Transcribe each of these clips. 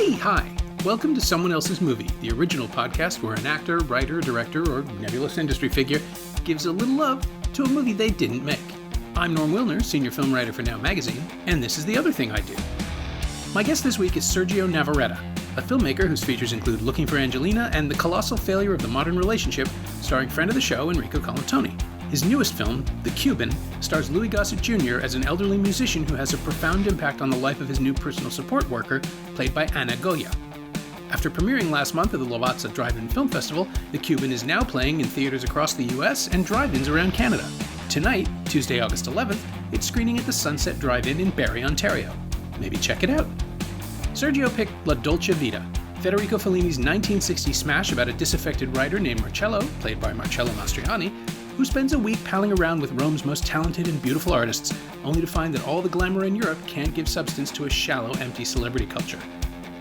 Hey, hi! Welcome to Someone Else's Movie, the original podcast where an actor, writer, director, or nebulous industry figure gives a little love to a movie they didn't make. I'm Norm Wilner, senior film writer for Now Magazine, and this is the other thing I do. My guest this week is Sergio Navarretta, a filmmaker whose features include Looking for Angelina and The Colossal Failure of the Modern Relationship, starring friend of the show Enrico Colantoni. His newest film, The Cuban, stars Louis Gossett Jr. as an elderly musician who has a profound impact on the life of his new personal support worker, played by Ana Goya. After premiering last month at the Lavazza Drive-In Film Festival, The Cuban is now playing in theaters across the US and drive-ins around Canada. Tonight, Tuesday, August 11th, it's screening at the Sunset Drive-In in Barrie, Ontario. Maybe check it out. Sergio picked La Dolce Vita, Federico Fellini's 1960s smash about a disaffected writer named Marcello, played by Marcello Mastroianni, who spends a week palling around with Rome's most talented and beautiful artists, only to find that all the glamour in Europe can't give substance to a shallow, empty celebrity culture.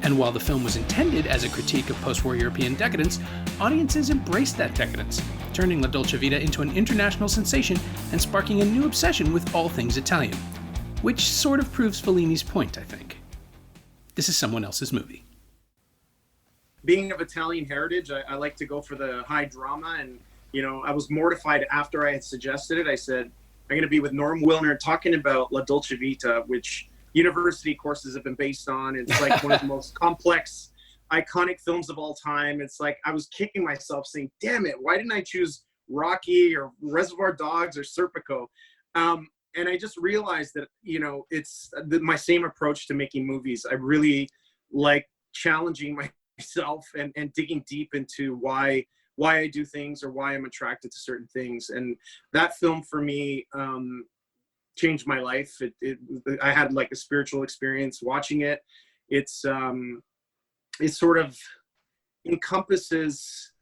And while the film was intended as a critique of post-war European decadence, audiences embraced that decadence, turning La Dolce Vita into an international sensation and sparking a new obsession with all things Italian. Which sort of proves Fellini's point, I think. This is Someone Else's Movie. Being of Italian heritage, I like to go for the high drama, and I was mortified after I had suggested it. I said, I'm going to be with Norm Wilner talking about La Dolce Vita, which university courses have been based on. It's like one of the most complex, iconic films of all time. It's like I was kicking myself saying, damn it, why didn't I choose Rocky or Reservoir Dogs or Serpico? And I just realized that, it's my same approach to making movies. I really like challenging myself and digging deep into why I do things or why I'm attracted to certain things. And that film for me changed my life. I had like a spiritual experience watching it. It sort of encompasses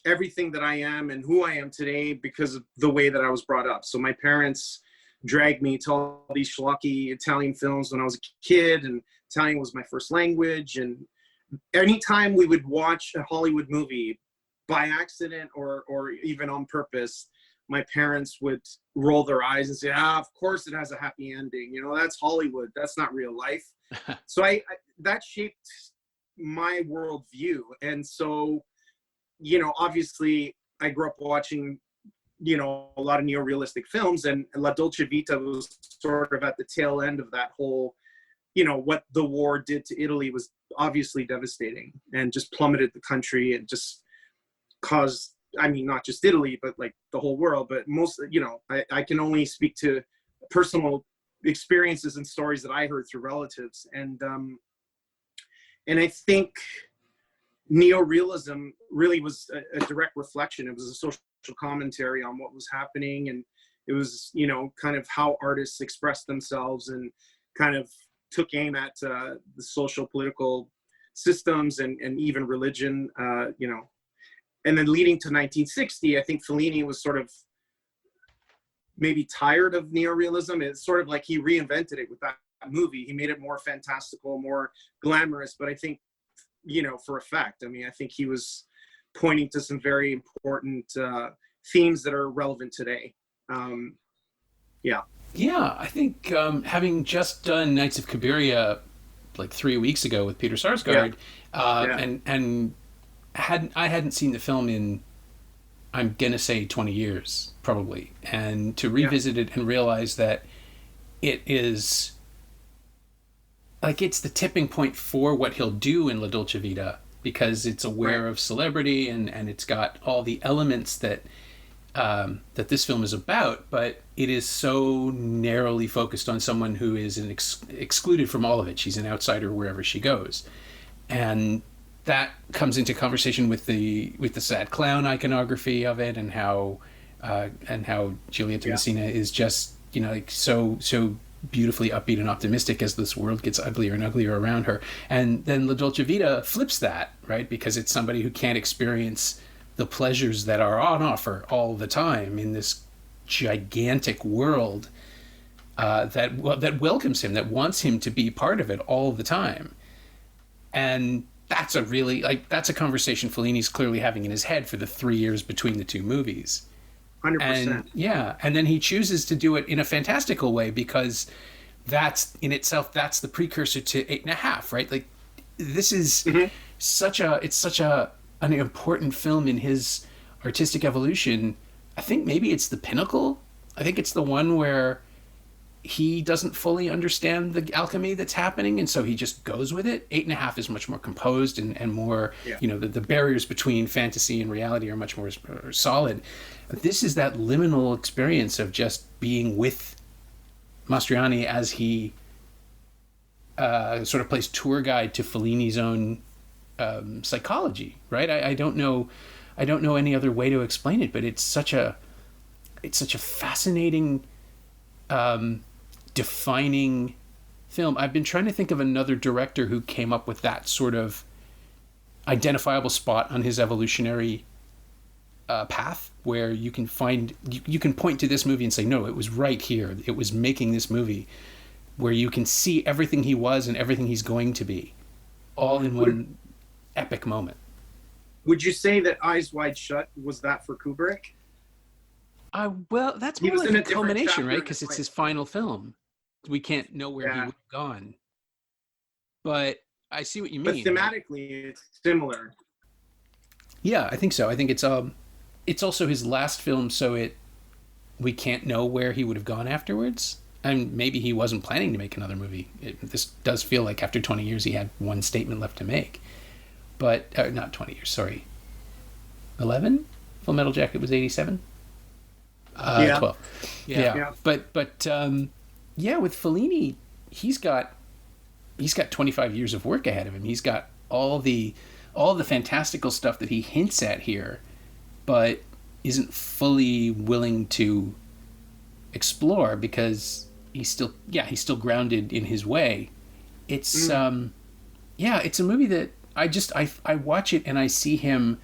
everything that I am and who I am today because of the way that I was brought up. So my parents dragged me to all these schlocky Italian films when I was a kid, and Italian was my first language. And anytime we would watch a Hollywood movie by accident or even on purpose, my parents would roll their eyes and say, of course it has a happy ending. That's Hollywood. That's not real life. So that shaped my worldview. And so, obviously I grew up watching, a lot of neorealistic films, and La Dolce Vita was sort of at the tail end of that whole, what the war did to Italy was obviously devastating and just plummeted the country and just caused, not just Italy, but like the whole world. But most, I can only speak to personal experiences and stories that I heard through relatives. And I think neorealism really was a direct reflection. It was a social commentary on what was happening. And it was, kind of how artists expressed themselves and kind of took aim at the social political systems and even religion, and then leading to 1960, I think Fellini was sort of maybe tired of neorealism. It's sort of like he reinvented it with that movie. He made it more fantastical, more glamorous, but I think, for effect. I think he was pointing to some very important themes that are relevant today. Yeah, I think having just done Nights of Cabiria like 3 weeks ago with Peter Sarsgaard, and I hadn't seen the film in, I'm gonna say 20 years probably, and to revisit it and realize that it is like it's the tipping point for what he'll do in La Dolce Vita, because it's aware of celebrity and it's got all the elements that that this film is about, but it is so narrowly focused on someone who is excluded from all of it. She's an outsider wherever she goes, and that comes into conversation with the sad clown iconography of it, and how Giulietta Messina is just like so beautifully upbeat and optimistic as this world gets uglier and uglier around her. And then La Dolce Vita flips that, right? Because it's somebody who can't experience the pleasures that are on offer all the time in this gigantic world that welcomes him, that wants him to be part of it all the time. And that's that's a conversation Fellini's clearly having in his head for the 3 years between the two movies. 100%. And then he chooses to do it in a fantastical way, because that's in itself, that's the precursor to 8.5, right? Like, this is Mhm. such an important film in his artistic evolution. I think maybe it's the pinnacle. I think it's the one where he doesn't fully understand the alchemy that's happening, and so he just goes with it. 8.5 is much more composed and more, Yeah. the barriers between fantasy and reality are much more solid. This is that liminal experience of just being with Mastroianni as he sort of plays tour guide to Fellini's own psychology, right? I don't know any other way to explain it, but it's such a fascinating, defining film. I've been trying to think of another director who came up with that sort of identifiable spot on his evolutionary path, where you can find, you can point to this movie and say, no, it was right here. It was making this movie, where you can see everything he was and everything he's going to be, all in one epic moment. Would you say that Eyes Wide Shut was that for Kubrick? Well, that's He more was like in a a different culmination, chapter right? in Because his it's life. his final film. We can't know where he Yeah. would have gone. But I see what you But mean. Right? thematically, it's similar. Yeah, I think so. I think it's also his last film, so we can't know where he would have gone afterwards. And maybe he wasn't planning to make another movie. This does feel like after 20 years he had one statement left to make. But not 20 years, sorry. 11? Full Metal Jacket was 87? Yeah. 12. Yeah. Yeah. But yeah, with Fellini, he's got 25 years of work ahead of him. He's got all the fantastical stuff that he hints at here, but isn't fully willing to explore because he's still grounded in his way. It's it's a movie that I watch it and I see him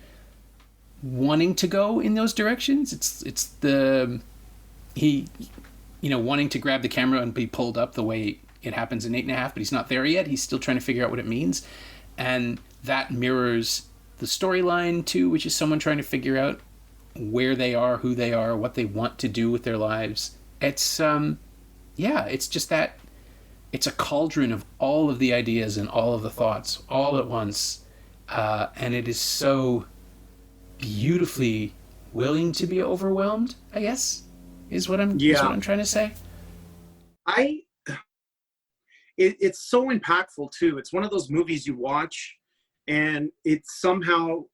wanting to go in those directions. It's he wanting to grab the camera and be pulled up the way it happens in 8.5, but he's not there yet. He's still trying to figure out what it means, and that mirrors the storyline too, which is someone trying to figure out where they are, who they are, what they want to do with their lives. It's it's just that it's a cauldron of all of the ideas and all of the thoughts all at once, and it is so beautifully willing to be overwhelmed, I guess, is what I'm trying to say. It's so impactful too. It's one of those movies you watch and it somehow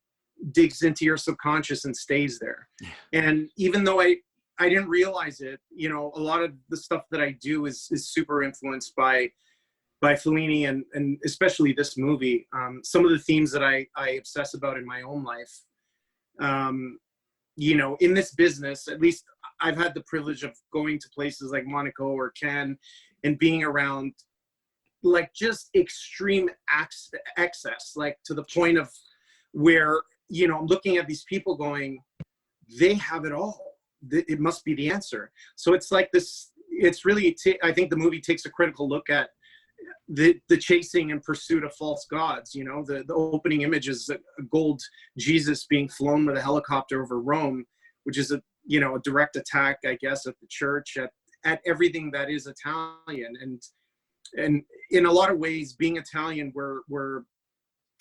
digs into your subconscious and stays there. Yeah. And even though I didn't realize it, a lot of the stuff that I do is super influenced by Fellini and especially this movie. Some of the themes that I obsess about in my own life, in this business, at least I've had the privilege of going to places like Monaco or Cannes and being around like just extreme excess, like to the point of where, I'm looking at these people going, they have it all. It must be the answer. So it's like this, it's really, I think the movie takes a critical look at the chasing and pursuit of false gods. The opening image is a gold Jesus being flown with a helicopter over Rome, which is a direct attack, I guess, at the church, at everything that is Italian. And in a lot of ways, being Italian, we're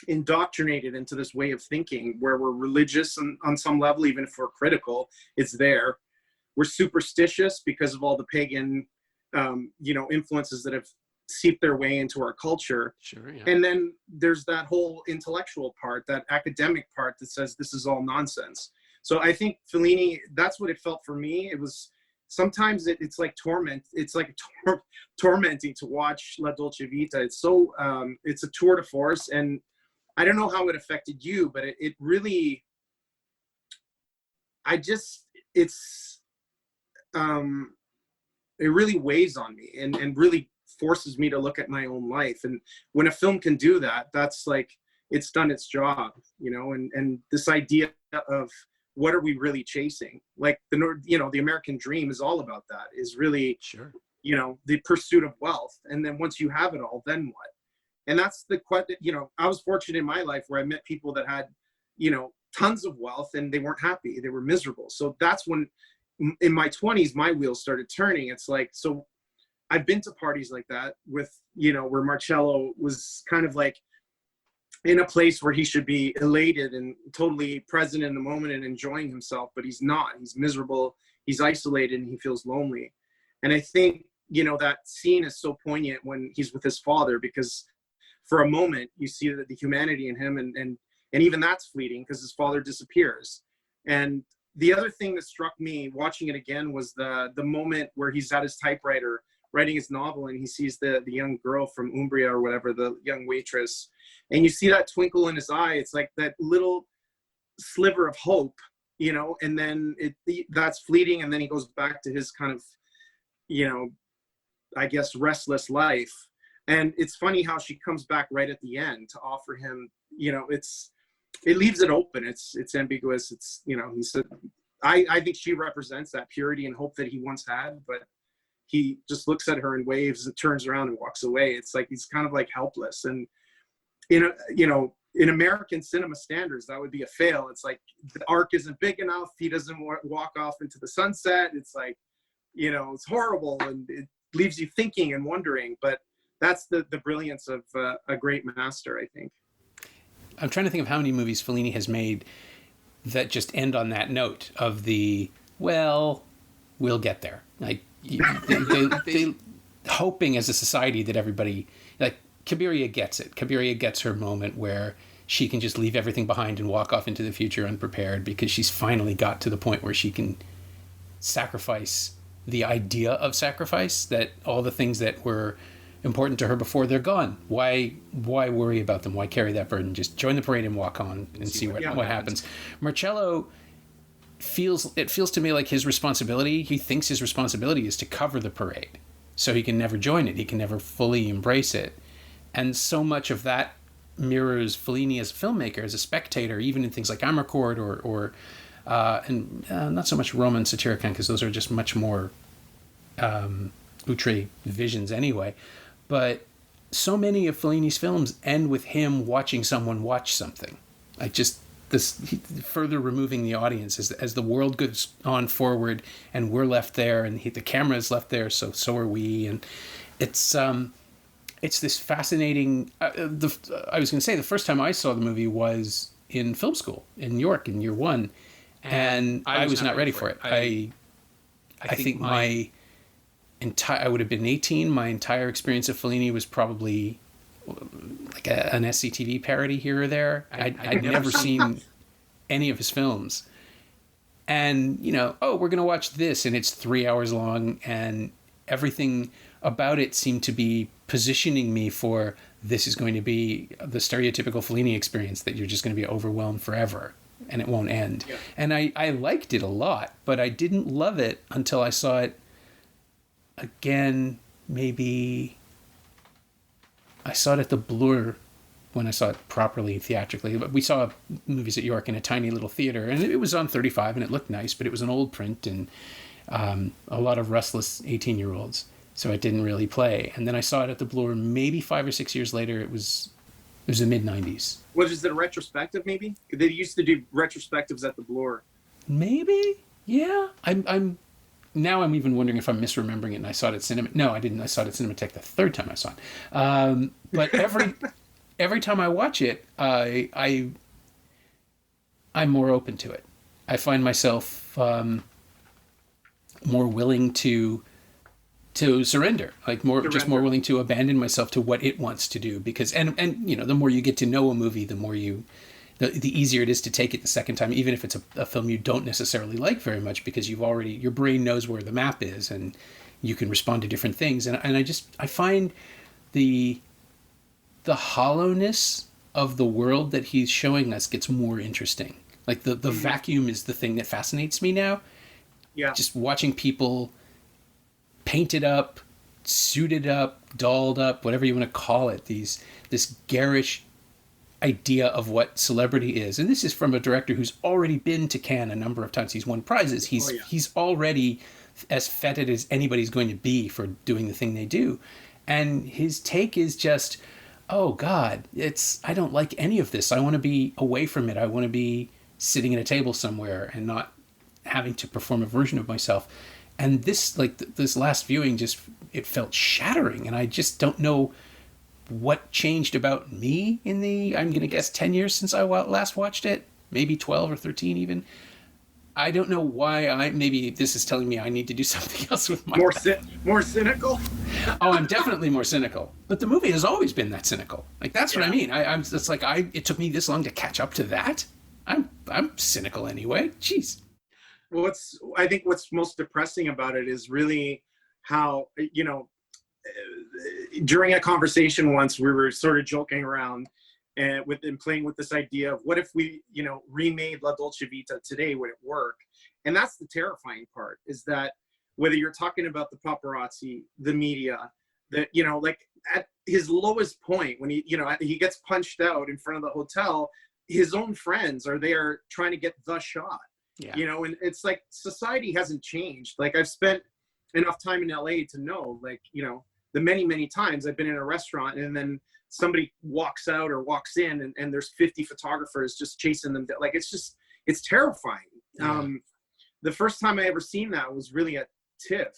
indoctrinated into this way of thinking where we're religious on some level, even if we're critical, it's there. We're superstitious because of all the pagan, influences that have seeped their way into our culture. Sure, yeah. And then there's that whole intellectual part, that academic part that says this is all nonsense. So I think Fellini, that's what it felt for me. It was sometimes it's like torment. It's like tormenting to watch La Dolce Vita. It's so it's a tour de force, and I don't know how it affected you, but it really, it really weighs on me and really forces me to look at my own life. And when a film can do that, that's like, it's done its job, and this idea of what are we really chasing? Like the American dream is all about that, is really, Sure. The pursuit of wealth. And then once you have it all, then what? And that's I was fortunate in my life where I met people that had, tons of wealth and they weren't happy. They were miserable. So that's when in my 20s, my wheels started turning. It's like, so I've been to parties like that with, where Marcello was kind of like in a place where he should be elated and totally present in the moment and enjoying himself, but he's not. He's miserable, he's isolated, and he feels lonely. And I think, that scene is so poignant when he's with his father, because for a moment you see that the humanity in him, and even that's fleeting because his father disappears. And the other thing that struck me watching it again was the moment where he's at his typewriter writing his novel, and he sees the young girl from Umbria or whatever, the young waitress, and you see that twinkle in his eye. It's like that little sliver of hope, and then that's fleeting, and then he goes back to his kind of, I guess, restless life. And it's funny how she comes back right at the end to offer him, it leaves it open. It's ambiguous. It's, he said, I think she represents that purity and hope that he once had, but he just looks at her and waves and turns around and walks away. It's like, he's kind of like helpless. And, in American cinema standards, that would be a fail. It's like the arc isn't big enough. He doesn't walk off into the sunset. It's like, it's horrible, and it leaves you thinking and wondering, but that's the brilliance of a great master, I think. I'm trying to think of how many movies Fellini has made that just end on that note of we'll get there. Like, they hoping as a society that everybody, like, Cabiria gets it. Cabiria gets her moment where she can just leave everything behind and walk off into the future unprepared, because she's finally got to the point where she can sacrifice the idea of sacrifice, that all the things that were important to her before, they're gone. Why worry about them? Why carry that burden? Just join the parade and walk on and see what happens. Marcello feels to me like his responsibility, he thinks his responsibility is to cover the parade, so he can never join it, he can never fully embrace it. And so much of that mirrors Fellini as a filmmaker, as a spectator, even in things like Amarcord or not so much Roman Satyricon, because those are just much more outre visions anyway. But so many of Fellini's films end with him watching someone watch something. Like, just this further removing the audience as the world goes on forward, and we're left there, and the camera is left there, so are we. And it's this fascinating. I was going to say, the first time I saw the movie was in film school in New York in year one, and I was not ready for it. I think I would have been 18. My entire experience of Fellini was probably like an SCTV parody here or there. I'd never seen any of his films. And, we're going to watch this, and it's 3 hours long, and everything about it seemed to be positioning me for, this is going to be the stereotypical Fellini experience, that you're just going to be overwhelmed forever and it won't end. Yeah. And I liked it a lot, but I didn't love it until I saw it again. Maybe I saw it at the Bloor when I saw it properly theatrically. We saw movies at York in a tiny little theater, and it was on 35 and it looked nice, but it was an old print and a lot of restless 18-year-olds. So it didn't really play. And then I saw it at the Bloor maybe 5 or 6 years later. It was the mid-90s. Is it a retrospective maybe? They used to do retrospectives at the Bloor. Maybe, yeah. I'm even wondering if I'm misremembering it and I saw it at Cinema. No, I didn't. I saw it at Cinematheque the third time I saw it. But every time I watch it, I'm more open to it. I find myself more willing to surrender, like more willing to abandon myself to what it wants to do, because and the more you get to know a movie, the more the easier it is to take it the second time, even if it's a film you don't necessarily like very much, because your brain knows where the map is and you can respond to different things. And I find the hollowness of the world that he's showing us gets more interesting. Like the vacuum is the thing that fascinates me now. Yeah. Just watching people painted up, suited up, dolled up, whatever you want to call it, this garish idea of what celebrity is. And this is from a director who's already been to Cannes a number of times. He's won prizes. He's already as feted as anybody's going to be for doing the thing they do. And his take is just, oh God, I don't like any of this. I want to be away from it. I want to be sitting at a table somewhere and not having to perform a version of myself. And this, like, this last viewing just, it felt shattering. And I just don't know what changed about me in the, I'm going to guess 10 years since I last watched it, maybe 12 or 13 even. I don't know why maybe this is telling me I need to do something else with my more cynical. Oh, I'm definitely more cynical. But the movie has always been that cynical. Like, that's what I mean. It's like it took me this long to catch up to that. I'm cynical anyway. Jeez. I think what's most depressing about it is really how, during a conversation once, we were sort of joking around and playing with this idea of what if we, remade La Dolce Vita today, would it work? And that's the terrifying part, is that whether you're talking about the paparazzi, the media, that, like at his lowest point, when he gets punched out in front of the hotel, his own friends are there trying to get the shot. Yeah. And it's like society hasn't changed. Like, I've spent enough time in LA to know, like, the many, many times I've been in a restaurant and then somebody walks out or walks in and there's 50 photographers just chasing them. Like, it's terrifying. Yeah. The first time I ever seen that was really at TIFF,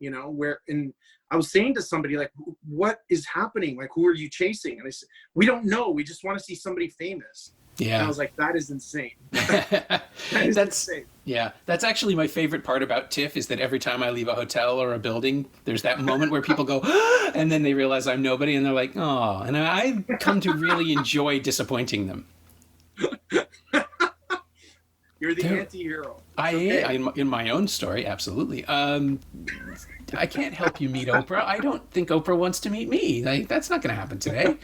and I was saying to somebody, like, what is happening? Like, who are you chasing? And they said, we don't know. We just want to see somebody famous. Yeah. And I was like, that is insane. That's insane. Yeah. That's actually my favorite part about TIFF, is that every time I leave a hotel or a building, there's that moment where people go, and then they realize I'm nobody and they're like, oh, and I come to really enjoy disappointing them. You're the anti-hero. I am, in my own story, absolutely. I can't help you meet Oprah. I don't think Oprah wants to meet me. Like, that's not going to happen today.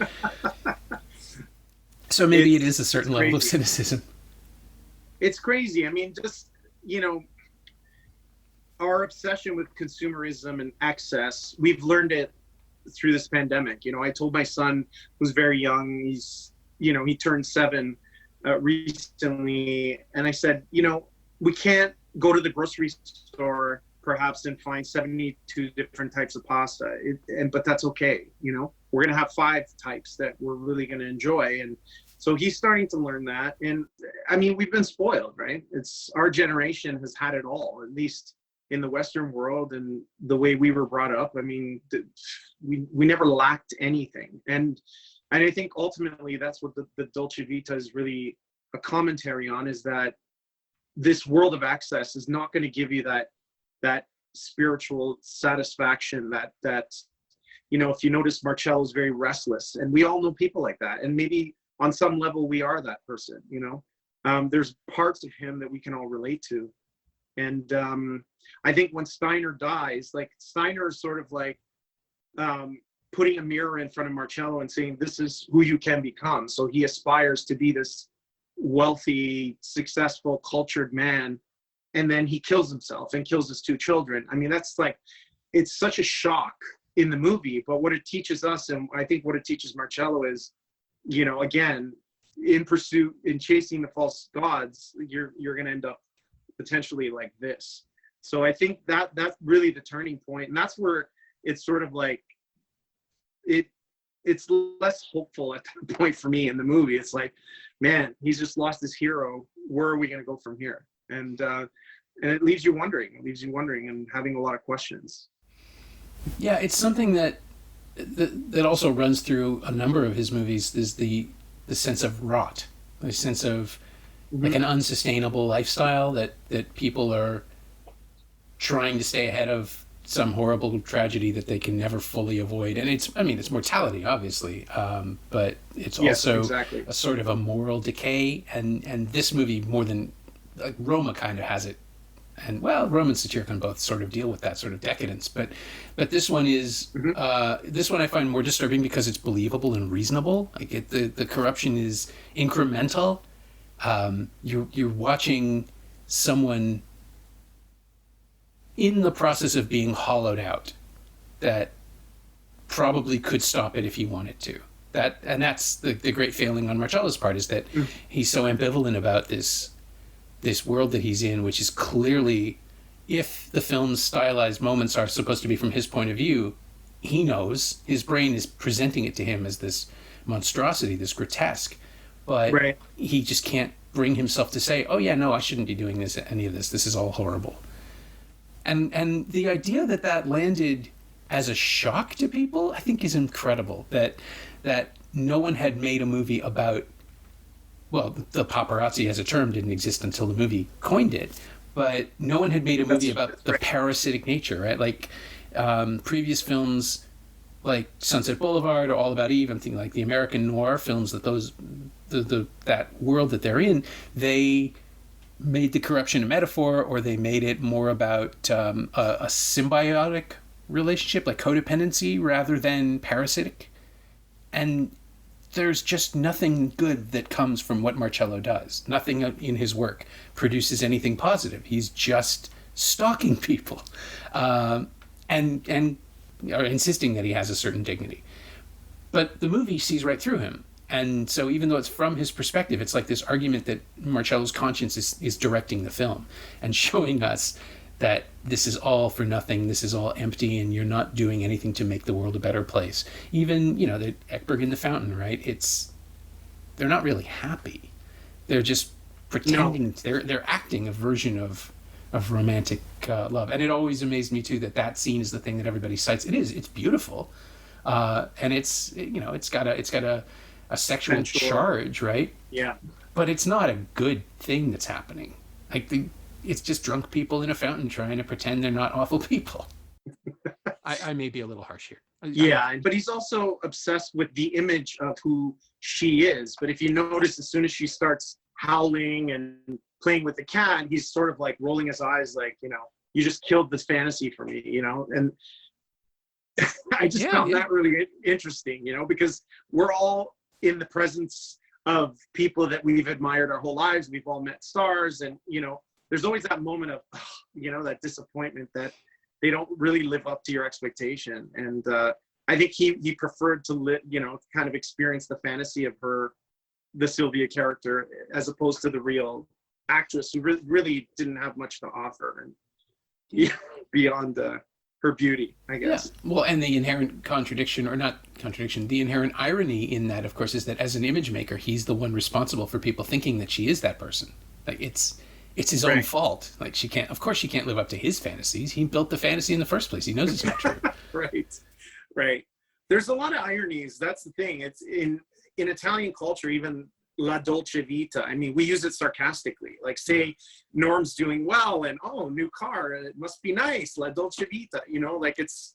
So maybe it is a certain level of cynicism. It's crazy. I mean, just, our obsession with consumerism and excess, we've learned it through this pandemic. I told my son, who's very young, he turned 7 recently, and I said, we can't go to the grocery store perhaps and find 72 different types of pasta, but that's okay. We're going to have 5 types that we're really going to enjoy. And so he's starting to learn that. And I mean, we've been spoiled, right? It's our generation has had it all, at least in the Western world and the way we were brought up. I mean, we never lacked anything. And I think ultimately that's what the Dolce Vita is really a commentary on, is that this world of access is not going to give you that spiritual satisfaction that if you notice, Marcello is very restless, and we all know people like that, and maybe on some level we are that person. There's parts of him that we can all relate to. And I think when Steiner dies, like, Steiner is sort of like putting a mirror in front of Marcello and saying, this is who you can become. So he aspires to be this wealthy, successful, cultured man, and then he kills himself and kills his 2 children. I mean, that's like, it's such a shock in the movie, but what it teaches us, and I think what it teaches Marcello is, again, in chasing the false gods, you're going to end up potentially like this. So I think that's really the turning point, and that's where it's sort of like it's less hopeful at that point for me in the movie. It's like, man, he's just lost his hero. Where are we going to go from here? And it leaves you wondering. And having a lot of questions. Yeah, it's something that also runs through a number of his movies, is the sense of rot, the sense of like an unsustainable lifestyle that people are trying to stay ahead of some horrible tragedy that they can never fully avoid. And it's mortality, obviously, but it's also a sort of a moral decay. And this movie, more than like Roma, kind of has it. And well, Roma and Satyricon both sort of deal with that sort of decadence, but this one is this one I find more disturbing because it's believable and reasonable. Like the corruption is incremental. You're watching someone in the process of being hollowed out that probably could stop it if he wanted to. That's the great failing on Marcello's part, is that he's so ambivalent about this world that he's in, which is clearly, if the film's stylized moments are supposed to be from his point of view, he knows his brain is presenting it to him as this monstrosity, this grotesque, but he just can't bring himself to say, oh yeah, no, I shouldn't be doing any of this. This is all horrible. And the idea that landed as a shock to people, I think, is incredible. That no one had made a movie about, well, the paparazzi as a term didn't exist until the movie coined it, but no one had made a movie about the parasitic nature, right? Like previous films like Sunset Boulevard or All About Eve, I'm thinking like the American noir films, that world that they're in, they made the corruption a metaphor, or they made it more about a symbiotic relationship, like codependency, rather than parasitic. And there's just nothing good that comes from what Marcello does. Nothing in his work produces anything positive. He's just stalking people, and insisting that he has a certain dignity. But the movie sees right through him. And so even though it's from his perspective, it's like this argument that Marcello's conscience is directing the film and showing us that this is all for nothing, this is all empty, and you're not doing anything to make the world a better place. Even, the Ekberg in the Fountain, right? They're not really happy. They're just pretending, they're acting a version of romantic love. And it always amazed me too that scene is the thing that everybody cites. It's beautiful. And it's got a sexual charge, right? Yeah. But it's not a good thing that's happening. Like it's just drunk people in a fountain trying to pretend they're not awful people. I may be a little harsh here. Yeah, but he's also obsessed with the image of who she is. But if you notice, as soon as she starts howling and playing with the cat, he's sort of like rolling his eyes like, you just killed this fantasy for me, and I just found that really interesting, because we're all in the presence of people that we've admired our whole lives. We've all met stars, and, there's always that moment of, that disappointment that they don't really live up to your expectation. And I think he preferred to kind of experience the fantasy of the Sylvia character, as opposed to the real actress who really didn't have much to offer, and beyond her beauty, I guess. Yeah. Well, and the inherent the inherent irony in that, of course, is that as an image maker, he's the one responsible for people thinking that she is that person. Like it's his own fault. Like she can't live up to his fantasies. He built the fantasy in the first place. He knows it's not true. Right. There's a lot of ironies. That's the thing. It's in Italian culture, even La Dolce Vita. I mean, we use it sarcastically. Like, say Norm's doing well and, oh, new car, it must be nice, La Dolce Vita, like it's,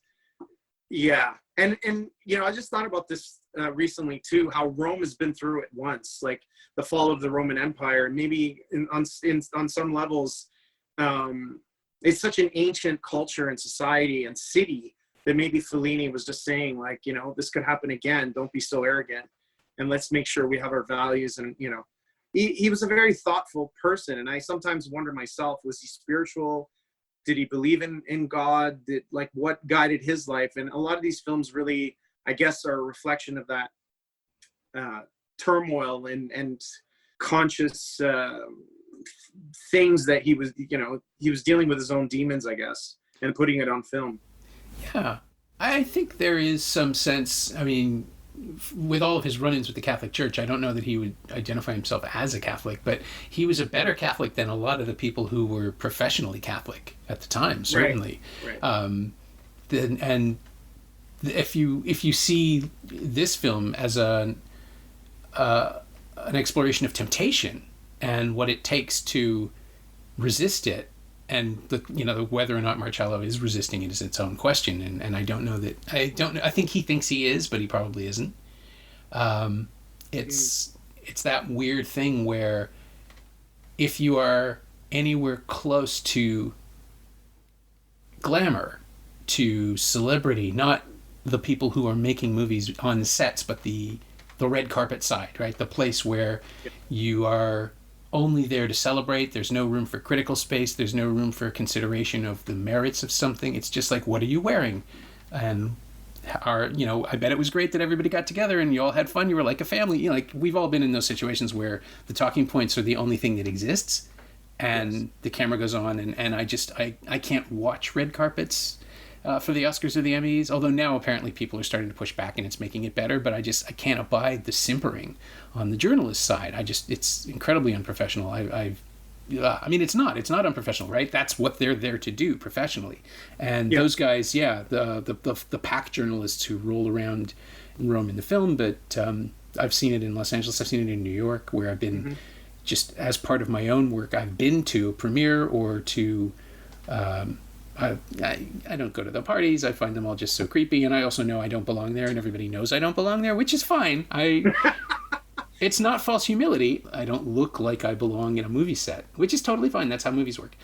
yeah. And I just thought about this recently too, how Rome has been through it once, like the fall of the Roman Empire. Maybe on some levels, it's such an ancient culture and society and city that maybe Fellini was just saying, like, this could happen again. Don't be so arrogant. And let's make sure we have our values. And, he was a very thoughtful person. And I sometimes wonder myself, was he spiritual? Did he believe in God? What guided his life? And a lot of these films really, I guess, are a reflection of that turmoil and conscious things that he was dealing with his own demons, I guess, and putting it on film. Yeah. I think there is some sense, I mean, with all of his run-ins with the Catholic Church, I don't know that he would identify himself as a Catholic, but he was a better Catholic than a lot of the people who were professionally Catholic at the time, certainly. Right. And if you see this film as an exploration of temptation and what it takes to resist it, and whether or not Marcello is resisting it is its own question, and I don't know. I think he thinks he is, but he probably isn't. It's that weird thing where if you are anywhere close to glamour, to celebrity, not the people who are making movies on sets, but the red carpet side, right? The place where you are only there to celebrate. There's no room for critical space. There's no room for consideration of the merits of something. It's just like, what are you wearing? And I bet it was great that everybody got together and you all had fun. You were like a family. Like, we've all been in those situations where the talking points are the only thing that exists, and the camera goes on, and I can't watch red carpets for the Oscars or the Emmys, although now apparently people are starting to push back and it's making it better, but I can't abide the simpering on the journalist side. It's incredibly unprofessional. I've I mean, it's not unprofessional, right? That's what they're there to do professionally. And those guys, the pack journalists who roll around in Rome in the film, but I've seen it in Los Angeles, I've seen it in New York, where I've been just as part of my own work, I've been to a premiere or to, I don't go to the parties. I find them all just so creepy, and I also know I don't belong there, and everybody knows I don't belong there, which is fine. It's not false humility. I don't look like I belong in a movie set, which is totally fine. That's how movies work.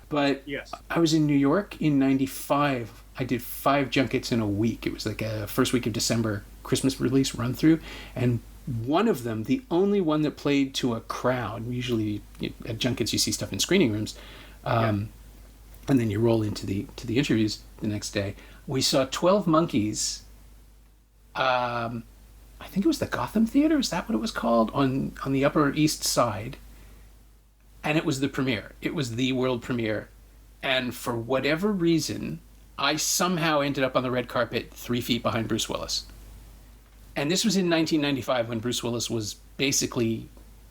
But I was in New York in '95. I did 5 junkets in a week. It was like a first week of December Christmas release run through, and one of them, the only one that played to a crowd. Usually at junkets you see stuff in screening rooms, and then you roll into the interviews the next day. We saw 12 Monkeys. I think it was the Gotham Theater. Is that what it was called? On the Upper East Side. And it was the premiere. It was the world premiere. And for whatever reason, I somehow ended up on the red carpet 3 feet behind Bruce Willis. And this was in 1995 when Bruce Willis was basically,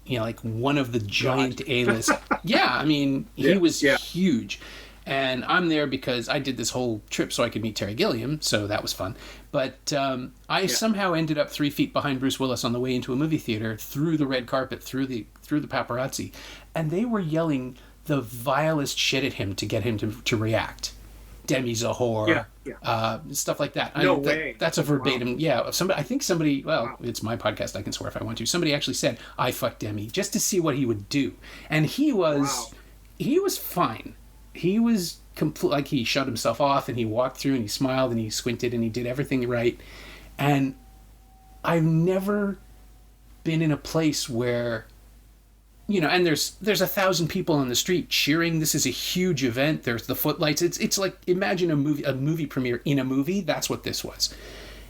like one of the giant A-list. I mean, he was huge. And I'm there because I did this whole trip so I could meet Terry Gilliam, so that was fun. But I somehow ended up 3 feet behind Bruce Willis on the way into a movie theater, through the red carpet, through the paparazzi, and they were yelling the vilest shit at him to get him to react. Demi's a whore, stuff like that. No way. That's a verbatim. Wow. Somebody. Well, it's my podcast. I can swear if I want to. Somebody actually said, "I fucked Demi," just to see what he would do, and he was fine. He was like he shut himself off and he walked through and he smiled and he squinted and he did everything right. And I've never been in a place where, and there's 1,000 people on the street cheering. This is a huge event. There's the footlights. It's like, imagine a movie premiere in a movie. That's what this was.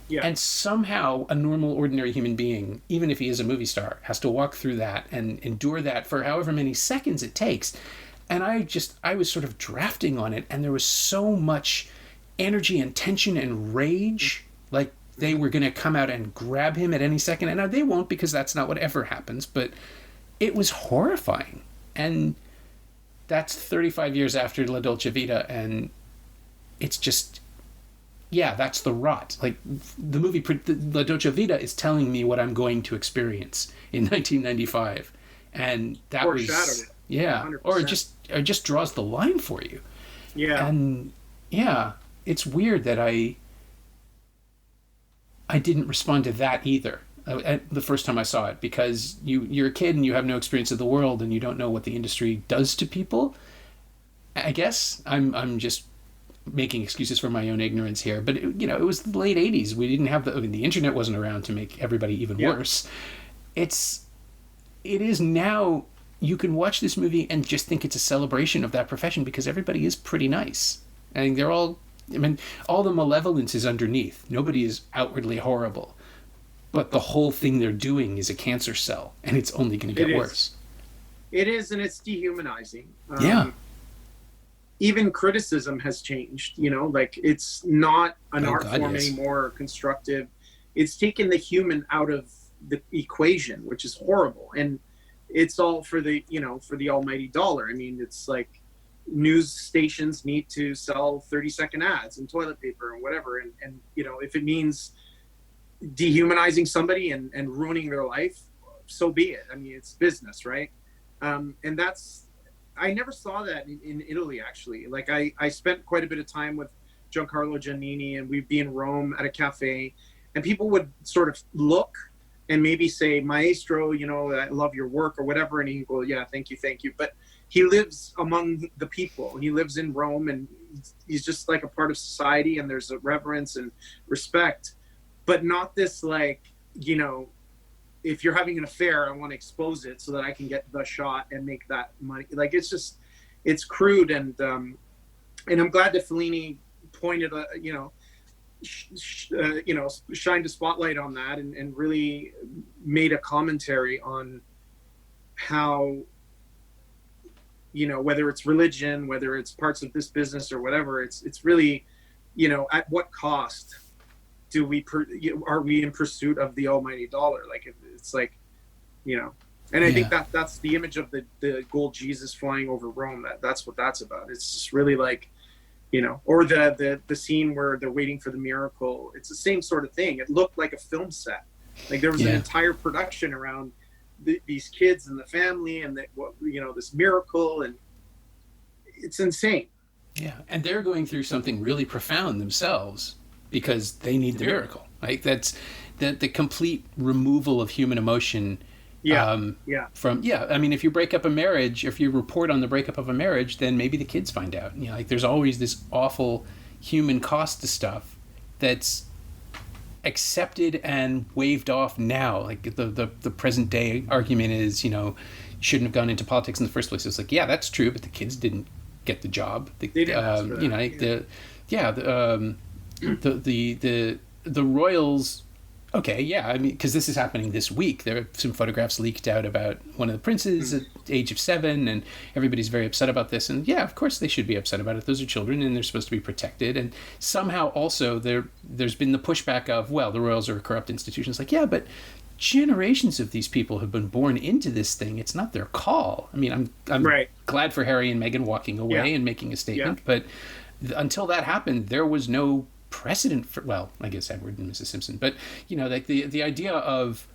Yeah. And somehow a normal, ordinary human being, even if he is a movie star, has to walk through that and endure that for however many seconds it takes. And I was sort of drafting on it, and there was so much energy and tension and rage, like they were going to come out and grab him at any second. And now they won't, because that's not what ever happens, but it was horrifying. And that's 35 years after La Dolce Vita, and it's just, that's the rot. Like, the movie La Dolce Vita is telling me what I'm going to experience in 1995. And that was... it. Yeah, 100%. Or it just draws the line for you. Yeah. And it's weird that I didn't respond to that either the first time I saw it, because you're a kid and you have no experience of the world and you don't know what the industry does to people. I guess I'm just making excuses for my own ignorance here, but it was the late 80s. We didn't have the internet wasn't around to make everybody even worse. It is now. You can watch this movie and just think it's a celebration of that profession, because everybody is pretty nice. And they're all the malevolence is underneath. Nobody is outwardly horrible. But the whole thing they're doing is a cancer cell, and it's only going to get worse. It is, and it's dehumanizing. Even criticism has changed, like it's not an art form anymore, or constructive. It's taken the human out of the equation, which is horrible. And it's all for the almighty dollar. I mean, it's like news stations need to sell 30-second ads and toilet paper and whatever. And if it means dehumanizing somebody and ruining their life, so be it. I mean, it's business, right? And I never saw that in Italy, actually. Like I spent quite a bit of time with Giancarlo Giannini, and we'd be in Rome at a cafe, and people would sort of look and maybe say, "Maestro, I love your work," or whatever. And he'd go, "Yeah, thank you." But he lives among the people. He lives in Rome, and he's just like a part of society, and there's a reverence and respect, but not this like, if you're having an affair, I want to expose it so that I can get the shot and make that money. Like, it's crude. And I'm glad that Fellini pointed, shined a spotlight on that and really made a commentary on how, whether it's religion, whether it's parts of this business or whatever, it's really, at what cost are we in pursuit of the almighty dollar? Like, it's like, And I think Yeah. that's the image of the gold Jesus flying over Rome. That's what that's about. It's just really like, or the scene where they're waiting for the miracle. It's the same sort of thing. It looked like a film set. Like there was an Yeah. entire production around these kids and the family and this miracle, and it's insane. Yeah. And they're going through something really profound themselves because they need the miracle. Like that's the complete removal of human emotion. Yeah. I mean, if you break up a marriage, if you report on the breakup of a marriage, then maybe the kids find out. Like there's always this awful human cost to stuff that's accepted and waved off now. Like the present day argument is, you shouldn't have gone into politics in the first place. It's like, yeah, that's true, but the kids didn't get the job. They didn't ask for that. The royals. Okay, yeah, I mean, because this is happening this week. There are some photographs leaked out about one of the princes at the age of 7, and everybody's very upset about this. And yeah, of course they should be upset about it. Those are children, and they're supposed to be protected. And somehow also there's been the pushback of, well, the royals are a corrupt institution. It's like, yeah, but generations of these people have been born into this thing. It's not their call. I mean, I'm right. glad for Harry and Meghan walking away and making a statement, but until that happened, there was no precedent for, well, I guess Edward and Mrs. Simpson, but like the idea of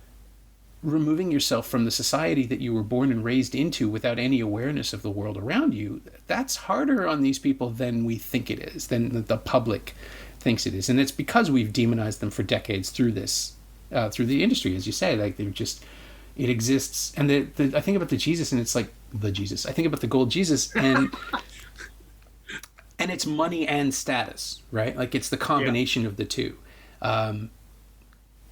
removing yourself from the society that you were born and raised into without any awareness of the world around you, that's harder on these people than we think it is, than the public thinks it is. And it's because we've demonized them for decades through this, through the industry, as you say. Like they're just, it exists. And I think about the Jesus, and it's like the Jesus. I think about the gold Jesus, and and it's money and status, right? Like it's the combination of the two.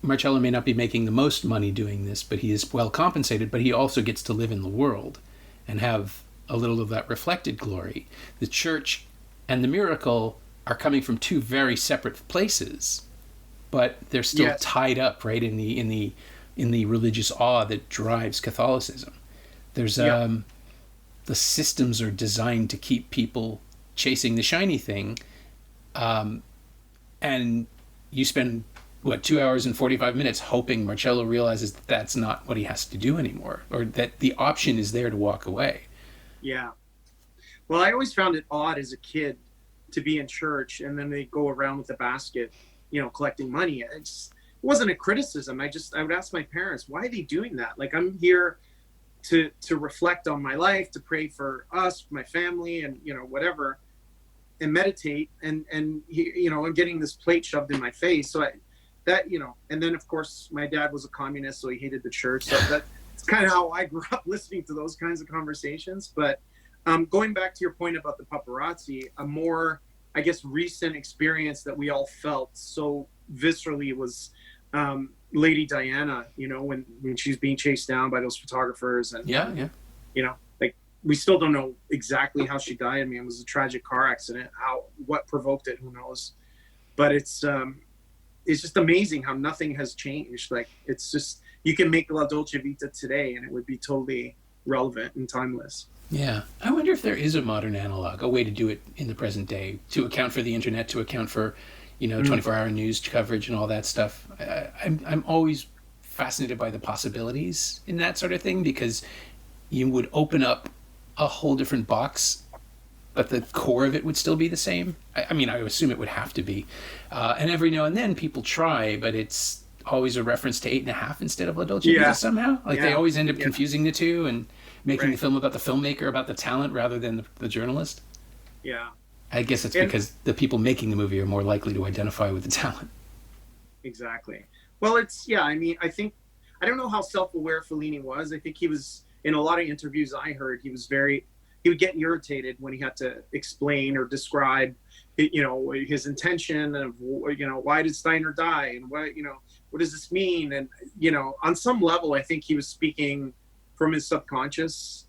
Marcello may not be making the most money doing this, but he is well compensated, but he also gets to live in the world and have a little of that reflected glory. The church and the miracle are coming from two very separate places, but they're still tied up, right, in the religious awe that drives Catholicism. There's the systems are designed to keep people chasing the shiny thing, and you spend 2 hours and 45 minutes hoping Marcello realizes that that's not what he has to do anymore, or that the option is there to walk away. Well, I always found it odd as a kid to be in church and then they go around with a basket, collecting money. It wasn't a criticism. I would ask my parents, why are they doing that? Like, I'm here to reflect on my life, to pray for us, my family, and whatever, and meditate, and I'm getting this plate shoved in my face. So and then of course my dad was a communist, so he hated the church. So that's kind of how I grew up, listening to those kinds of conversations. But going back to your point about the paparazzi, a more, I guess, recent experience that we all felt so viscerally was Lady Diana, when she was being chased down by those photographers, and we still don't know exactly how she died. I mean, it was a tragic car accident. What provoked it, who knows? But it's just amazing how nothing has changed. Like, it's just, you can make La Dolce Vita today and it would be totally relevant and timeless. Yeah. I wonder if there is a modern analog, a way to do it in the present day, to account for the internet, to account for, 24-hour news coverage and all that stuff. I'm always fascinated by the possibilities in that sort of thing, because you would open up a whole different box, but the core of it would still be the same. I mean, I assume it would have to be. And every now and then people try, but it's always a reference to 8.5 instead of La Dolce Vita somehow. Like they always end up confusing the two and making the film about the filmmaker, about the talent, rather than the journalist. Yeah. I guess it's because the people making the movie are more likely to identify with the talent. Exactly. Well, I mean, I don't know how self-aware Fellini was. I think he was, in a lot of interviews I heard, he would get irritated when he had to explain or describe, his intention of, why did Steiner die, and what does this mean? And, on some level, I think he was speaking from his subconscious.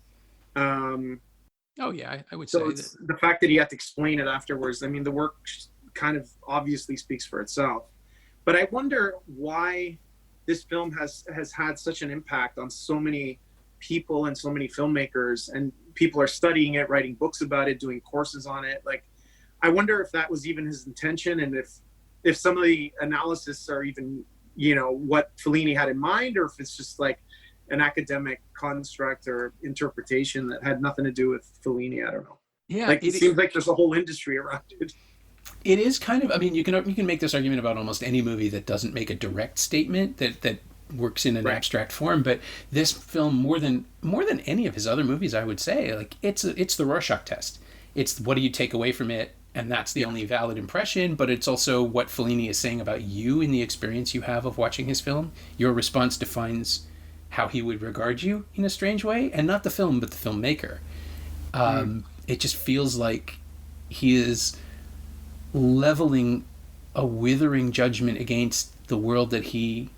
Oh yeah, I would say that. The fact that he had to explain it afterwards, I mean, the work kind of obviously speaks for itself. But I wonder why this film has had such an impact on so many people and so many filmmakers, and people are studying it, writing books about it, doing courses on it. Like, I wonder if that was even his intention, and if some of the analysis are even, what Fellini had in mind, or if it's just like, an academic construct or interpretation that had nothing to do with Fellini. I don't know. Yeah, like it seems like there's a whole industry around it. It is kind of. I mean, you can make this argument about almost any movie that doesn't make a direct statement that works in an abstract form. But this film, more than any of his other movies, I would say, like it's the Rorschach test. It's what do you take away from it, and that's the only valid impression. But it's also what Fellini is saying about you in the experience you have of watching his film. Your response defines how he would regard you in a strange way, and not the film, but the filmmaker. It just feels like he is leveling a withering judgment against the world that he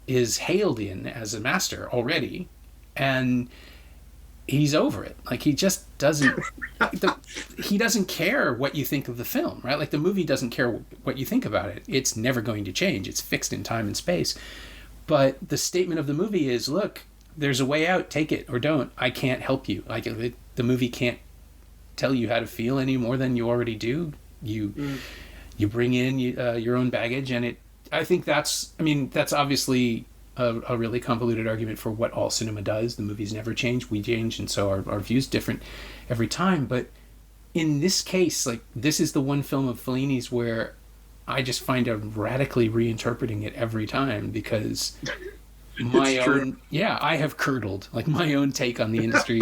is hailed in as a master already, and he's over it. Like he just doesn't he doesn't care what you think of the film, right? Like the movie doesn't care what you think about it. It's never going to change. It's fixed in time and space. But the statement of the movie is, look, there's a way out, take it or don't. I can't help you. Like the movie can't tell you how to feel any more than you already do. You bring in your own baggage, and I think that's obviously a really convoluted argument for what all cinema does. The movies never change, we change, and so our view's different every time. But in this case, like this is the one film of Fellini's where I just find out radically reinterpreting it every time, because I have curdled like my own take on the industry.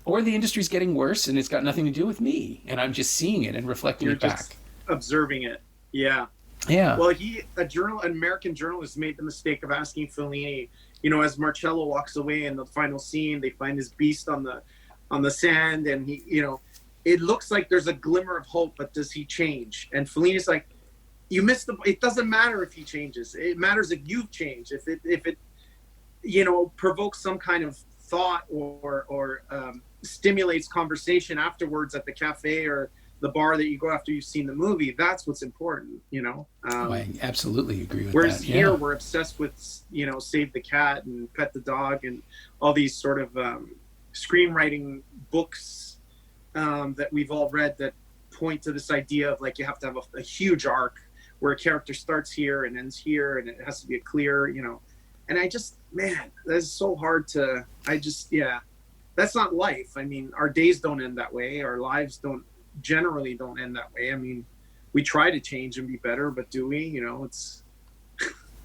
Or the industry's getting worse, and it's got nothing to do with me, and I'm just seeing it and reflecting it back. Just observing it. Yeah. Well, an American journalist made the mistake of asking Fellini, as Marcello walks away in the final scene, they find his beast on the sand, and he, it looks like there's a glimmer of hope, but does he change? And Fellini's like, you missed it doesn't matter if he changes. It matters if you've changed. If it provokes some kind of thought or stimulates conversation afterwards at the cafe or the bar that you go after you've seen the movie, that's what's important, I absolutely agree with whereas that. Here we're obsessed with, Save the Cat and Pet the Dog and all these sort of screenwriting books that we've all read that point to this idea of like you have to have a huge arc where a character starts here and ends here, and it has to be a clear, and I just, man, that's so hard to, that's not life. I mean, our days don't end that way. Our lives generally don't end that way. I mean, we try to change and be better, but do we? It's.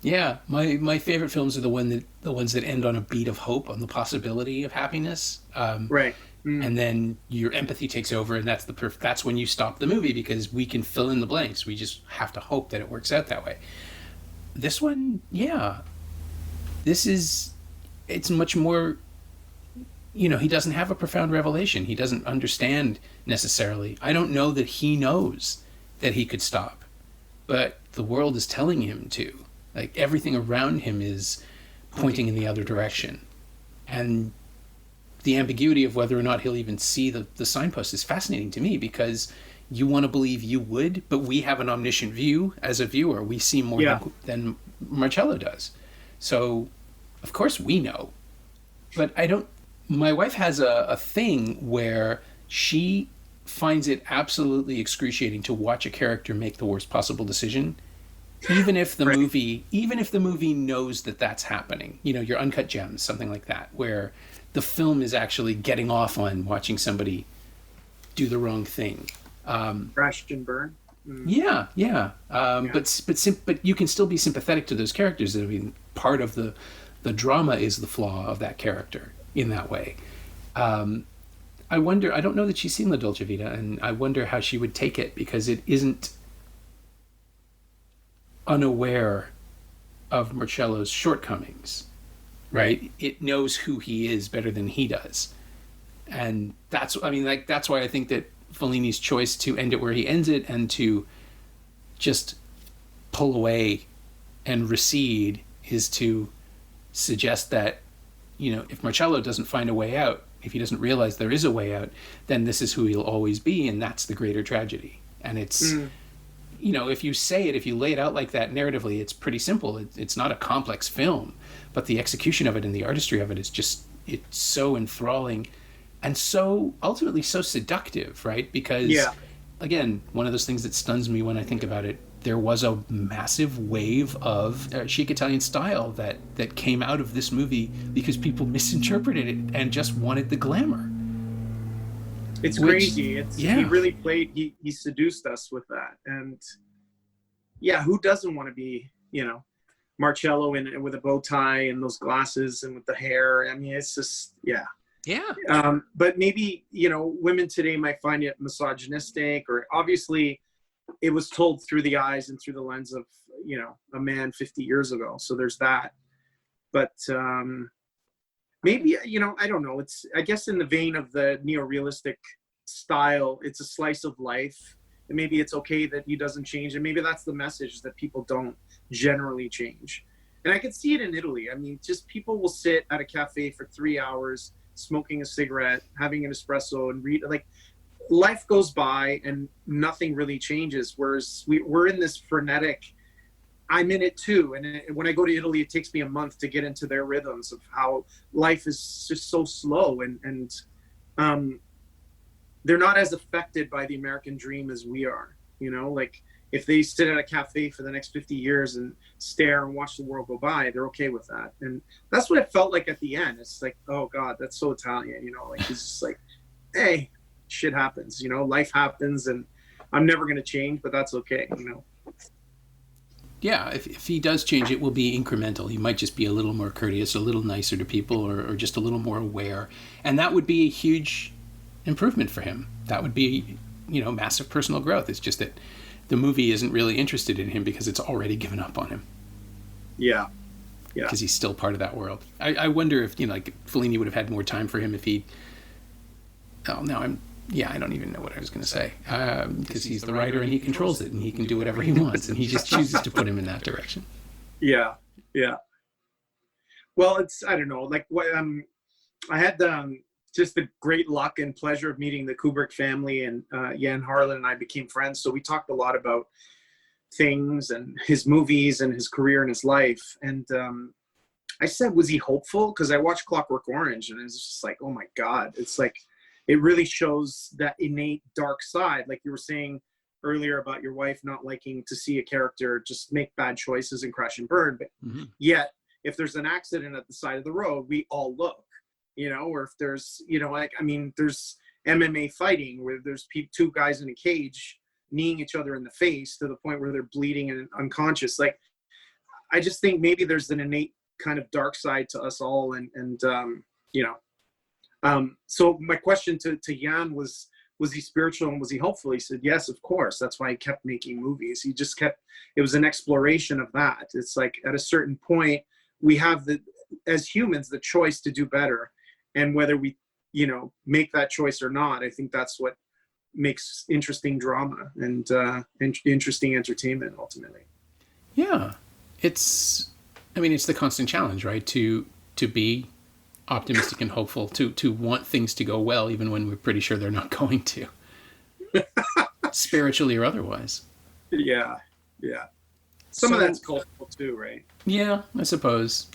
Yeah, my favorite films are the ones that end on a beat of hope, on the possibility of happiness. Right. And then your empathy takes over, and that's when you stop the movie, because we can fill in the blanks. We just have to hope that it works out that way. This one, it's much more. He doesn't have a profound revelation. He doesn't understand necessarily. I don't know that he knows that he could stop, but the world is telling him to. Like everything around him is pointing in the other direction. And the ambiguity of whether or not he'll even see the signpost is fascinating to me, because you want to believe you would, but we have an omniscient view as a viewer. We see more than Marcello does. So, of course we know. But my wife has a thing where she finds it absolutely excruciating to watch a character make the worst possible decision, even if the movie knows that that's happening. Your Uncut Gems, something like that, where the film is actually getting off on watching somebody do the wrong thing. Crash and burn. Yeah. But you can still be sympathetic to those characters. I mean, part of the drama is the flaw of that character in that way. I wonder, I don't know that she's seen La Dolce Vita, and I wonder how she would take it, because it isn't unaware of Marcello's shortcomings, right? It knows who he is better than he does. And that's why I think that Fellini's choice to end it where he ends it, and to just pull away and recede, is to suggest that, if Marcello doesn't find a way out, if he doesn't realize there is a way out, then this is who he'll always be, and that's the greater tragedy. And it's, if you lay it out like that narratively, it's pretty simple. It's not a complex film, but the execution of it and the artistry of it is just, it's so enthralling and so ultimately so seductive, right? Because again, one of those things that stuns me when I think about it, there was a massive wave of chic Italian style that came out of this movie because people misinterpreted it and just wanted the glamour. It's crazy. He really played. He seduced us with that, and yeah, who doesn't want to be, Marcello with a bow tie and those glasses and with the hair? I mean, it's just but maybe women today might find it misogynistic, or obviously it was told through the eyes and through the lens of a man 50 years ago, so there's that. But maybe I don't know, it's, I guess, in the vein of the neo-realistic style, it's a slice of life, and maybe it's okay that he doesn't change, and maybe that's the message, that people don't generally change. And I could see it in Italy. I mean, just people will sit at a cafe for 3 hours smoking a cigarette, having an espresso, and read. Like, life goes by and nothing really changes, whereas we're in this frenetic, I'm in it too, and when I go to Italy, it takes me a month to get into their rhythms of how life is just so slow, and they're not as affected by the American dream as we are. Like, if they sit at a cafe for the next 50 years and stare and watch the world go by, they're okay with that. And that's what it felt like at the end. It's like, oh God, that's so Italian, like, he's just like, hey, shit happens, life happens, and I'm never going to change, but that's okay. Yeah, if he does change, it will be incremental. He might just be a little more courteous, a little nicer to people, or just a little more aware. And that would be a huge improvement for him. That would be, massive personal growth. It's just that the movie isn't really interested in him because it's already given up on him. Yeah. Because he's still part of that world. I wonder if, like, Fellini would have had more time for him if he... Oh, now I don't even know what I was going to say. Because he's the writer and he controls it and he can do whatever he wants, and he just chooses to put him in that direction. Yeah. Well, I don't know. Like, what I had just the great luck and pleasure of meeting the Kubrick family, and Jan Harlan and I became friends. So we talked a lot about things and his movies and his career and his life. And I said, was he hopeful? Because I watched Clockwork Orange, and it's just like, oh my God, it's like, it really shows that innate dark side. Like you were saying earlier about your wife not liking to see a character just make bad choices and crash and burn. But yet, if there's an accident at the side of the road, we all look, or if there's, there's MMA fighting where there's two guys in a cage kneeing each other in the face to the point where they're bleeding and unconscious. Like, I just think maybe there's an innate kind of dark side to us all. So my question to Jan was he spiritual and was he hopeful? He said, yes, of course. That's why he kept making movies. He just it was an exploration of that. It's like, at a certain point, we have as humans, the choice to do better. And whether we, make that choice or not, I think that's what makes interesting drama and interesting entertainment ultimately. Yeah. It's the constant challenge, right? To be optimistic and hopeful, to want things to go well even when we're pretty sure they're not going to, spiritually or otherwise. Some of that's cultural too, right? Yeah, I suppose.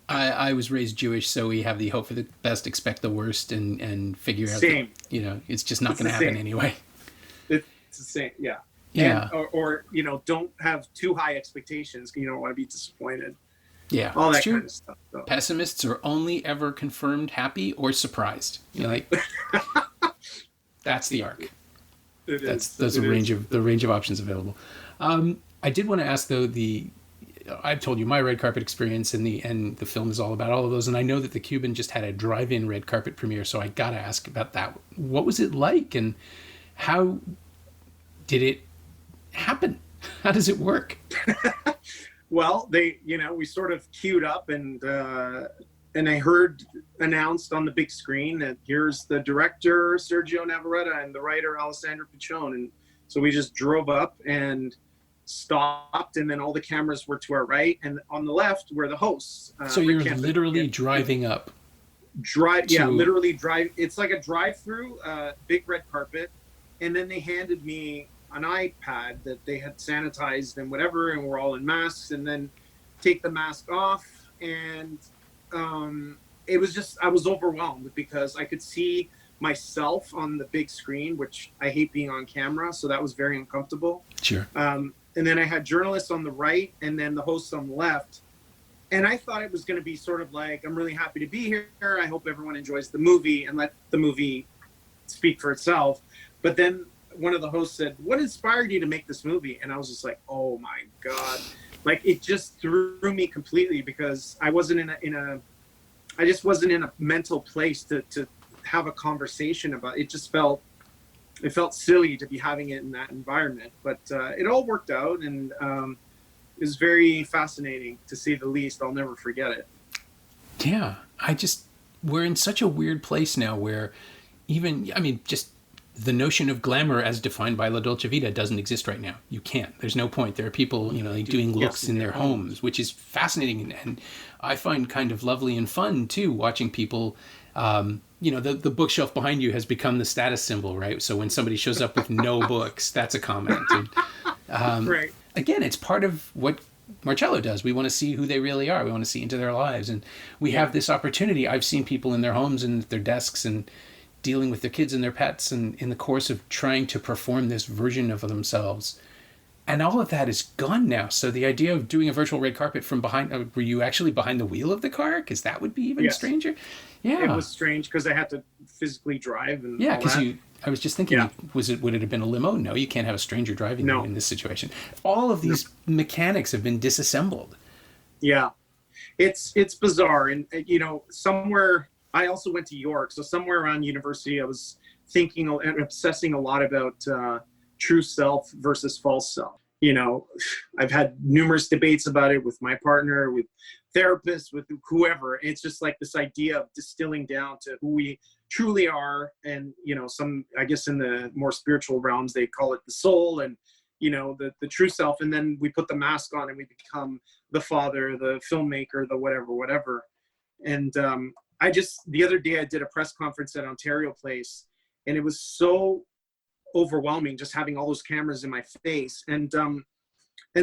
I was raised Jewish, so we have the hope for the best, expect the worst, and figure out that, it's just not going to happen anyway. It's the same. Yeah. And, or don't have too high expectations. You don't want to be disappointed. Yeah, all that kind of stuff. Though. Pessimists are only ever confirmed happy or surprised. That's the arc. That's the range of options available. I did want to ask though, I've told you my red carpet experience, and the film is all about all of those. And I know that the Cuban just had a drive-in red carpet premiere, so I got to ask about that. What was it like, and how did it happen? How does it work? Well, we sort of queued up, and I heard announced on the big screen that here's the director, Sergio Navarretta, and the writer, Alessandro Piccione. And so we just drove up and stopped, and then all the cameras were to our right, and on the left were the hosts. So you're literally driving up. Literally drive. It's like a drive-through, big red carpet, and then they handed me an iPad that they had sanitized and whatever, and we're all in masks, and then take the mask off, and it was just, I was overwhelmed because I could see myself on the big screen, which I hate being on camera. So that was very uncomfortable. Sure. And then I had journalists on the right and then the hosts on the left. And I thought it was going to be sort of like, I'm really happy to be here. I hope everyone enjoys the movie and let the movie speak for itself. But then one of the hosts said, what inspired you to make this movie? And I was just like, oh my God. Like, it just threw me completely, because I wasn't I just wasn't in a mental place to have a conversation about it. It felt silly to be having it in that environment, but it all worked out, and it was very fascinating, to say the least. I'll never forget it. Yeah, we're in such a weird place now where just the notion of glamour as defined by La Dolce Vita doesn't exist right now. You can't. There's no point. There are people, doing looks in their homes, which is fascinating. And I find kind of lovely and fun, too, watching people. The bookshelf behind you has become the status symbol, right? So when somebody shows up with no books, that's a comment. And, right. Again, it's part of what Marcello does. We want to see who they really are. We want to see into their lives. And we have this opportunity. I've seen people in their homes and their desks and dealing with their kids and their pets, and in the course of trying to perform this version of themselves. And all of that is gone now. So the idea of doing a virtual red carpet from behind, were you actually behind the wheel of the car? Because that would be even stranger. Yeah. It was strange because I had to physically drive. And yeah, because I was just thinking, would it have been a limo? No, you can't have a stranger driving you in this situation. All of these mechanics have been disassembled. Yeah, it's bizarre. And, somewhere, I also went to York. So somewhere around university, I was thinking and obsessing a lot about true self versus false self. I've had numerous debates about it with my partner, with therapists, with whoever. It's just like this idea of distilling down to who we truly are. And, I guess in the more spiritual realms, they call it the soul, and, the true self. And then we put the mask on and we become the father, the filmmaker, the whatever. And the other day I did a press conference at Ontario Place, and it was so overwhelming just having all those cameras in my face. And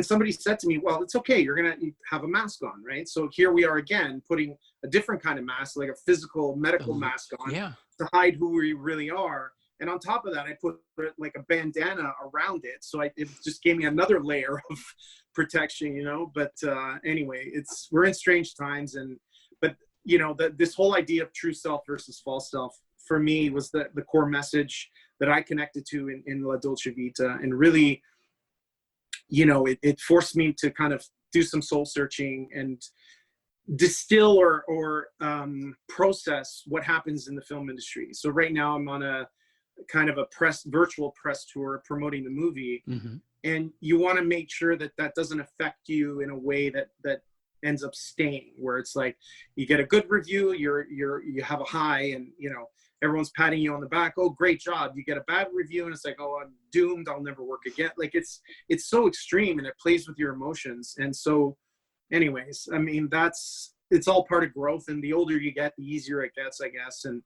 somebody said to me, well, it's okay, you're gonna have a mask on, right? So here we are again, putting a different kind of mask, like a physical medical mask on, to hide who we really are. And on top of that, I put like a bandana around it, so it just gave me another layer of protection, but anyway, we're in strange times. But this whole idea of true self versus false self, for me, was the core message that I connected to in La Dolce Vita. And really, it forced me to kind of do some soul searching and distill or process what happens in the film industry. So right now I'm on a kind of a virtual press tour promoting the movie. Mm-hmm. And you want to make sure that doesn't affect you in a way that ends up staying, where it's like you get a good review, you have a high, and everyone's patting you on the back, oh, great job. You get a bad review and it's like, oh, I'm doomed, I'll never work again. Like it's so extreme, and it plays with your emotions. And so anyways, it's all part of growth, and the older you get, the easier it gets, I guess. And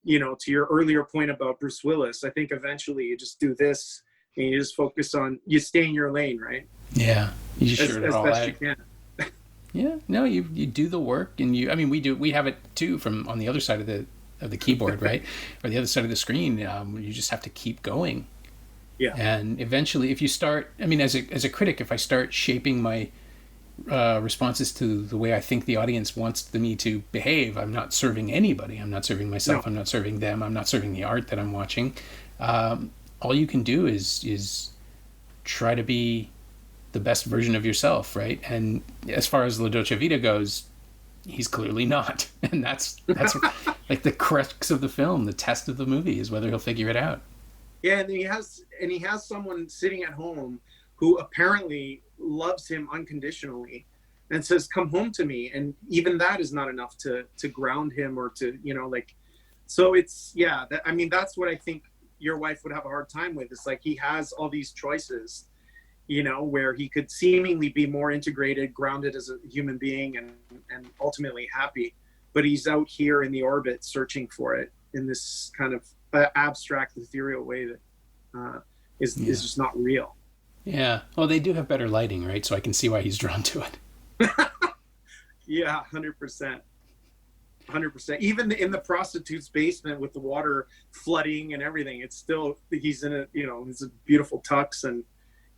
to your earlier point about Bruce Willis, I think eventually you just do this and you just focus on, you stay in your lane, right? Yeah, you as best you can. Yeah, no, you do the work, and we have it too from on the other side of the keyboard, right? Or the other side of the screen. You just have to keep going. Yeah. And eventually, if you start, as a critic, if I start shaping my responses to the way I think the audience wants me to behave, I'm not serving anybody. I'm not serving myself. No. I'm not serving them. I'm not serving the art that I'm watching. All you can do is try to be the best version of yourself, right? And as far as La Dolce Vita goes, he's clearly not. And that's like the crux of the film. The test of the movie is whether he'll figure it out. Yeah, and he has someone sitting at home who apparently loves him unconditionally and says, come home to me. And even that is not enough to ground him, or to, so it's, that's what I think your wife would have a hard time with. It's like he has all these choices, where he could seemingly be more integrated, grounded as a human being, and ultimately happy. But he's out here in the orbit searching for it in this kind of abstract, ethereal way that is just not real. Yeah. Well, they do have better lighting, right? So I can see why he's drawn to it. Yeah, 100%. 100%. Even in the prostitute's basement with the water flooding and everything, it's still, he's in a, he's a beautiful tux, and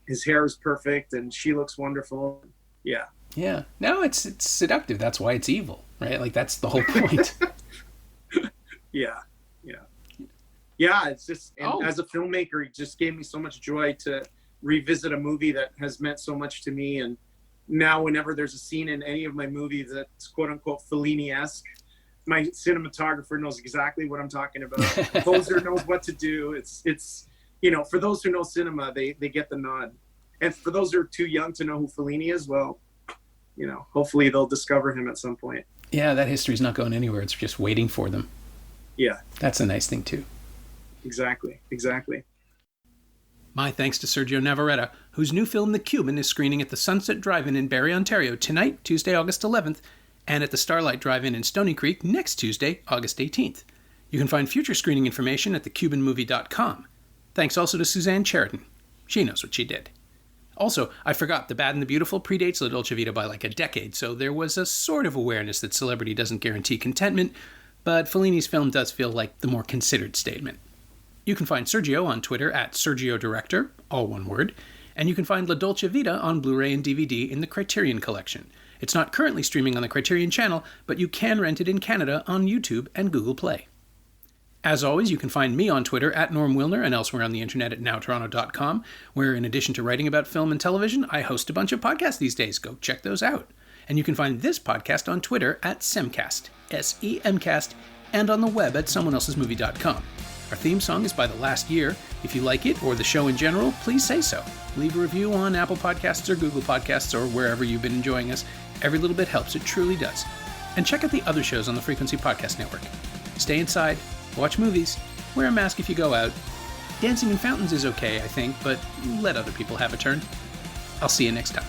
his hair is perfect, and she looks wonderful. Yeah. Yeah. No, it's seductive. That's why it's evil, right? Like, that's the whole point. Yeah. It's just, and as a filmmaker, it just gave me so much joy to revisit a movie that has meant so much to me. And now whenever there's a scene in any of my movies that's quote unquote Fellini-esque, my cinematographer knows exactly what I'm talking about. The composer knows what to do. It's for those who know cinema, they get the nod. And for those who are too young to know who Fellini is, well, hopefully they'll discover him at some point. Yeah, that history's not going anywhere. It's just waiting for them. Yeah. That's a nice thing too. Exactly. My thanks to Sergio Navarretta, whose new film The Cuban is screening at the Sunset Drive-In in Barrie, Ontario tonight, Tuesday, August 11th, and at the Starlight Drive-In in Stony Creek next Tuesday, August 18th. You can find future screening information at thecubanmovie.com. Thanks also to Suzanne Sheridan. She knows what she did. Also, I forgot The Bad and the Beautiful predates La Dolce Vita by like a decade, so there was a sort of awareness that celebrity doesn't guarantee contentment, but Fellini's film does feel like the more considered statement. You can find Sergio on Twitter at Sergio Director, all one word, and you can find La Dolce Vita on Blu-ray and DVD in the Criterion Collection. It's not currently streaming on the Criterion channel, but you can rent it in Canada on YouTube and Google Play. As always, you can find me on Twitter at Norm Wilner and elsewhere on the internet at nowtoronto.com, where in addition to writing about film and television, I host a bunch of podcasts these days. Go check those out. And you can find this podcast on Twitter at Semcast, S-E-M-Cast, and on the web at someoneelsesmovie.com. Our theme song is by The Last Year. If you like it, or the show in general, please say so. Leave a review on Apple Podcasts or Google Podcasts or wherever you've been enjoying us. Every little bit helps, it truly does. And check out the other shows on the Frequency Podcast Network. Stay inside, watch movies, wear a mask if you go out. Dancing in fountains is okay, I think, but let other people have a turn. I'll see you next time.